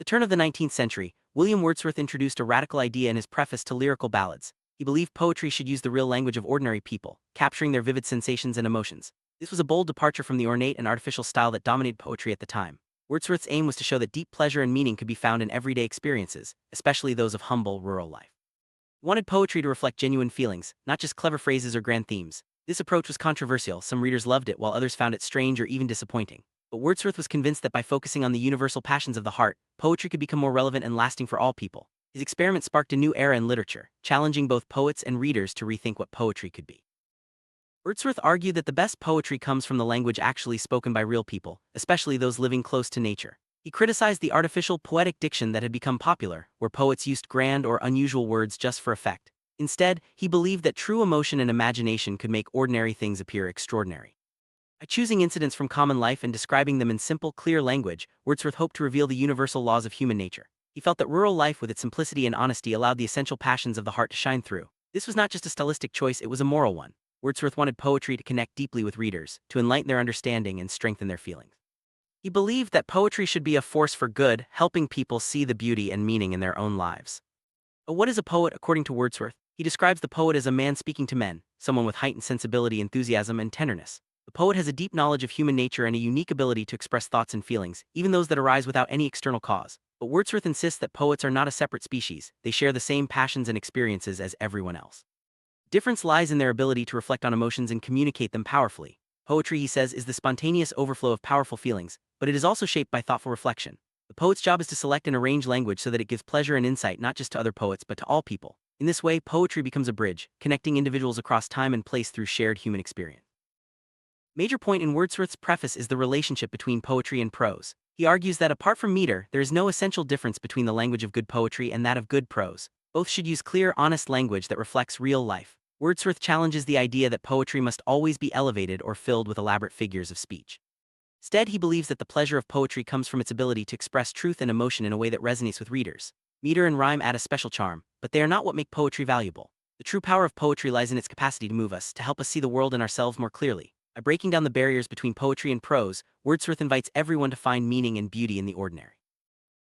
the turn of the 19th century, William Wordsworth introduced a radical idea in his preface to lyrical ballads. He believed poetry should use the real language of ordinary people, capturing their vivid sensations and emotions. This was a bold departure from the ornate and artificial style that dominated poetry at the time. Wordsworth's aim was to show that deep pleasure and meaning could be found in everyday experiences, especially those of humble, rural life. He wanted poetry to reflect genuine feelings, not just clever phrases or grand themes. This approach was controversial. Some readers loved it, while others found it strange or even disappointing. But Wordsworth was convinced that by focusing on the universal passions of the heart, poetry could become more relevant and lasting for all people. His experiment sparked a new era in literature, challenging both poets and readers to rethink what poetry could be. Wordsworth argued that the best poetry comes from the language actually spoken by real people, especially those living close to nature. He criticized the artificial poetic diction that had become popular, where poets used grand or unusual words just for effect. Instead, he believed that true emotion and imagination could make ordinary things appear extraordinary. By choosing incidents from common life and describing them in simple, clear language, Wordsworth hoped to reveal the universal laws of human nature. He felt that rural life with its simplicity and honesty allowed the essential passions of the heart to shine through. This was not just a stylistic choice, it was a moral one. Wordsworth wanted poetry to connect deeply with readers, to enlighten their understanding and strengthen their feelings. He believed that poetry should be a force for good, helping people see the beauty and meaning in their own lives. But what is a poet according to Wordsworth? He describes the poet as a man speaking to men, someone with heightened sensibility, enthusiasm, and tenderness. The poet has a deep knowledge of human nature and a unique ability to express thoughts and feelings, even those that arise without any external cause. But Wordsworth insists that poets are not a separate species, they share the same passions and experiences as everyone else. Difference lies in their ability to reflect on emotions and communicate them powerfully. Poetry, he says, is the spontaneous overflow of powerful feelings, but it is also shaped by thoughtful reflection. The poet's job is to select and arrange language so that it gives pleasure and insight not just to other poets but to all people. In this way, poetry becomes a bridge, connecting individuals across time and place through shared human experience. Major point in Wordsworth's preface is the relationship between poetry and prose. He argues that apart from meter, there is no essential difference between the language of good poetry and that of good prose. Both should use clear, honest language that reflects real life. Wordsworth challenges the idea that poetry must always be elevated or filled with elaborate figures of speech. Instead, he believes that the pleasure of poetry comes from its ability to express truth and emotion in a way that resonates with readers. Meter and rhyme add a special charm, but they are not what make poetry valuable. The true power of poetry lies in its capacity to move us, to help us see the world and ourselves more clearly. By breaking down the barriers between poetry and prose, Wordsworth invites everyone to find meaning and beauty in the ordinary.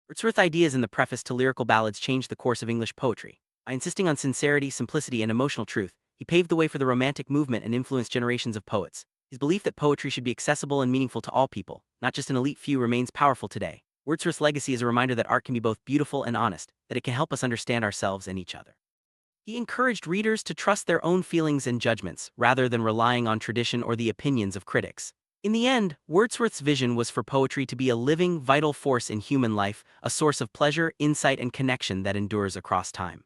Wordsworth's ideas in the preface to lyrical ballads changed the course of English poetry. By insisting on sincerity, simplicity, and emotional truth, he paved the way for the Romantic movement and influenced generations of poets. His belief that poetry should be accessible and meaningful to all people, not just an elite few, remains powerful today. Wordsworth's legacy is a reminder that art can be both beautiful and honest, that it can help us understand ourselves and each other. He encouraged readers to trust their own feelings and judgments, rather than relying on tradition or the opinions of critics. In the end, Wordsworth's vision was for poetry to be a living, vital force in human life, a source of pleasure, insight, and connection that endures across time.